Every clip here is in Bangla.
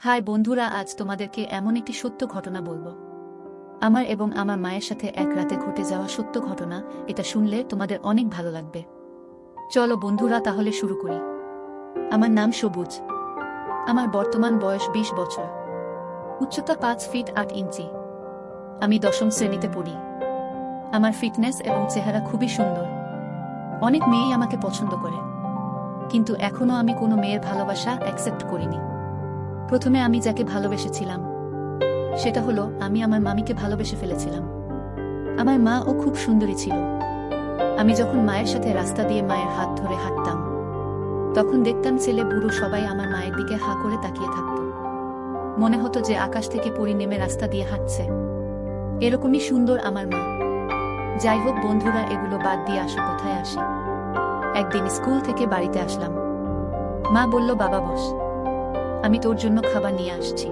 হাই বন্ধুরা, আজ তোমাদেরকে এমন একটি সত্য ঘটনা বলবো। আমার এবং আমার মায়ের সাথে এক রাতে ঘটে যাওয়া সত্য ঘটনা। এটা শুনলে তোমাদের অনেক ভালো লাগবে। চলো বন্ধুরা, তাহলে শুরু করি। আমার নাম সবুজ। আমার বর্তমান বয়স 20 বছর। উচ্চতা 5 ফিট 8 ইঞ্চি। আমি 10ম শ্রেণীতে পড়ি। আমার ফিটনেস এবং চেহারা খুবই সুন্দর। অনেক মেয়েই আমাকে পছন্দ করে, কিন্তু এখনো আমি কোনো মেয়ের ভালোবাসা অ্যাকসেপ্ট করিনি। প্রথমে আমি যাকে ভালোবেসেছিলাম সেটা হলো, আমি আমার মামিকে ভালোবেসে ফেলেছিলাম। আমার মা ও খুব সুন্দরী ছিল। আমি যখন মায়ের সাথে রাস্তা দিয়ে মায়ের হাত ধরে হাঁটতাম, তখন দেখতাম ছেলে বুড়ো সবাই আমার মায়ের দিকে হাঁ করে তাকিয়ে থাকত। মনে হতো যে আকাশ থেকে পরি নেমে রাস্তা দিয়ে হাঁটছে। এরকমই সুন্দর আমার মা। যাই হোক বন্ধুরা, এগুলো বাদ দিয়ে আসো, কোথায় আসি। একদিন স্কুল থেকে বাড়িতে আসলাম। মা বলল, বাবা বস, আমি তোর জন্য খাবার নিয়ে আসছি।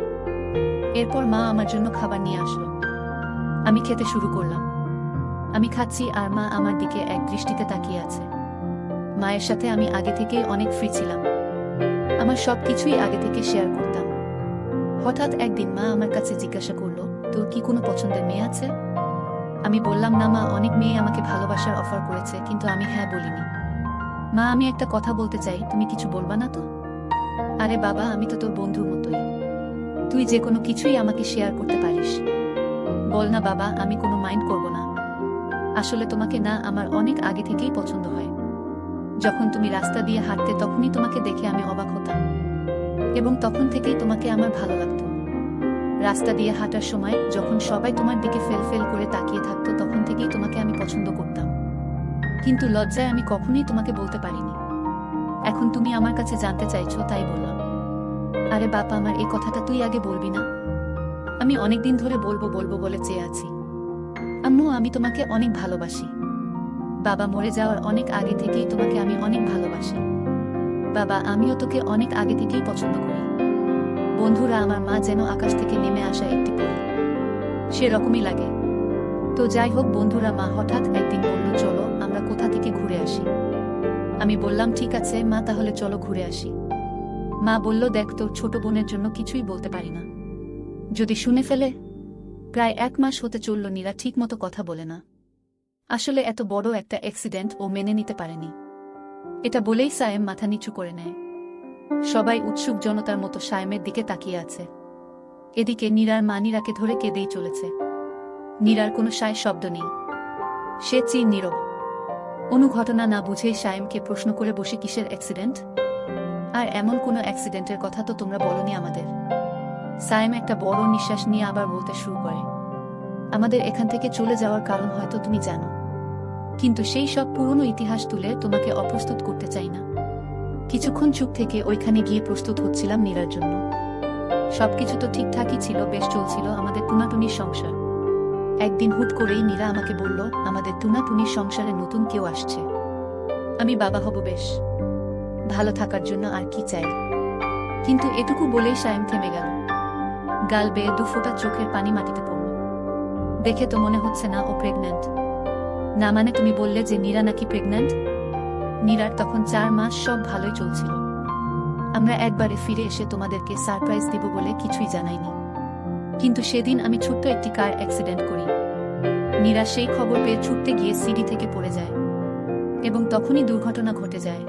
এরপর মা আমার জন্য খাবার নিয়ে আসলো। আমি খেতে শুরু করলাম। আমি খাচ্ছি আর মা আমার দিকে এক দৃষ্টিতে তাকিয়ে আছে। মায়ের সাথে আমি আগে থেকেই অনেক ফ্রি ছিলাম। আমার সবকিছুই আগে থেকে শেয়ার করতাম। হঠাৎ একদিন মা আমার কাছে জিজ্ঞাসা করলো, তোর কি কোনো পছন্দের মেয়ে আছে? আমি বললাম, না মা, অনেক মেয়ে আমাকে ভালোবাসার অফার করেছে, কিন্তু আমি হ্যাঁ বলিনি। মা, আমি একটা কথা বলতে চাই, তুমি কিছু বলবা না তো? আরে বাবা, আমি তো তোর বন্ধুর মতোই। তুই যে কোনো কিছুই আমাকে শেয়ার করতে পারিস। বল না বাবা, আমি কোনো মাইন্ড করব না। আসলে তোমাকে না আমার অনেক আগে থেকেই পছন্দ হয়। যখন তুমি রাস্তা দিয়ে হাঁটতে তখনই তোমাকে দেখে আমি অবাক হতাম, এবং তখন থেকেই তোমাকে আমার ভালো লাগতো। রাস্তা দিয়ে হাঁটার সময় যখন সবাই তোমার দিকে ফেল ফেল করে তাকিয়ে থাকতো, তখন থেকেই তোমাকে আমি পছন্দ করতাম। কিন্তু লজ্জায় আমি কখনোই তোমাকে বলতে পারিনি। এখন তুমি আমার কাছে জানতে চাইছো, তাই বললাম। আরে বাবা, আমার এই কথাটা তুই আগে বলবি না? আমি অনেকদিন ধরে বলবো বলবো বলে চেয়ে আছি। আম্মু, আমি তোমাকে অনেক ভালোবাসি। বাবা, মরে যাওয়ার অনেক আগে থেকেই তোমাকে আমি অনেক ভালোবাসি। বাবা, আমিও তোকে অনেক আগে থেকেই পছন্দ করি। বন্ধুরা, আমার মা যেন আকাশ থেকে নেমে আসা একটি পরী, সেরকমই লাগে। তো যাই হোক বন্ধুরা, মা হঠাৎ একদিন বলল, চলো আমরা কোথা থেকে ঘুরে আসি। আমি বললাম, ঠিক আছে মা, তাহলে চলো ঘুরে আসি। মা বলল, দেখ, তোর ছোট বোনের জন্য কিছুই বলতে পারি না, যদি শুনে ফেলে। প্রায় 1 মাস হতে চলল, নীরা ঠিক মতো কথা বলে না। আসলে এত বড় একটা অ্যাক্সিডেন্ট ও মেনে নিতে পারেনি। এটা বলেই সায়েম মাথা নিচু করে নেয়। সবাই উৎসুক জনতার মতো সায়েমের দিকে তাকিয়ে আছে। এদিকে নীরার মা নীরাকে ধরে কেঁদেই চলেছে। নীরার কোনো সায় শব্দ নেই। সে চির নীরব। ঘটনা না বুঝেই সায়েমকে প্রশ্ন করে বসে, কিসের অ্যাক্সিডেন্ট? আর এমন কোনো অ্যাক্সিডেন্টের কথা তো তোমরা বলনি আমাদের। সায়েম একটা বড় নিঃশ্বাস নিয়ে আবার বলতে শুরু করে, আমাদের এখান থেকে চলে যাওয়ার কারণ হয়তো তুমি জানো, কিন্তু সেই সব পুরনো ইতিহাস তুলে তোমাকে অপ্রস্তুত করতে চাই না। কিছুক্ষণ চুপ থেকে ওইখানে গিয়ে প্রস্তুত হচ্ছিলাম নীরার জন্য। সবকিছু তো ঠিকঠাকই ছিল, বেশ চলছিল আমাদের টুনাটুনির সংসার। একদিন হুট করেই নীরা আমাকে বলল, আমাদের টুনাটুনির সংসারে নতুন কেউ আসছে। আমি বাবা হব, বেশ ভালো থাকার জন্য আর কি চাই। কিন্তু এটুকু বলেই সায়েম থেমে গেল। গাল বেয়ে 2 ফোঁটা চোখের পানি মাটিতে পড়ল। দেখে তো মনে হচ্ছে না ও প্রেগন্যান্ট। না মানে, তুমি বললে যে নীরা নাকি প্রেগন্যান্ট? নীরার তখন 4 মাস, সব ভালোই চলছিল। আমরা একবারে ফিরে এসে তোমাদেরকে সারপ্রাইজ দিব বলে কিছুই জানাইনি। কিন্তু সেদিন আমি ছোট্ট একটি কার অ্যাক্সিডেন্ট করি। নীরা সেই খবর পেয়ে ছুটতে গিয়ে সিঁড়ি থেকে পড়ে যায়, এবং তখনই দুর্ঘটনা ঘটে যায়।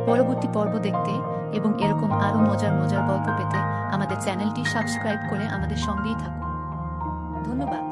পরবর্তী পর্ব দেখতে এবং এরকম আরো মজার মজার গল্প পেতে আমাদের চ্যানেলটি সাবস্ক্রাইব করে আমাদের সঙ্গেই থাকুন। ধন্যবাদ।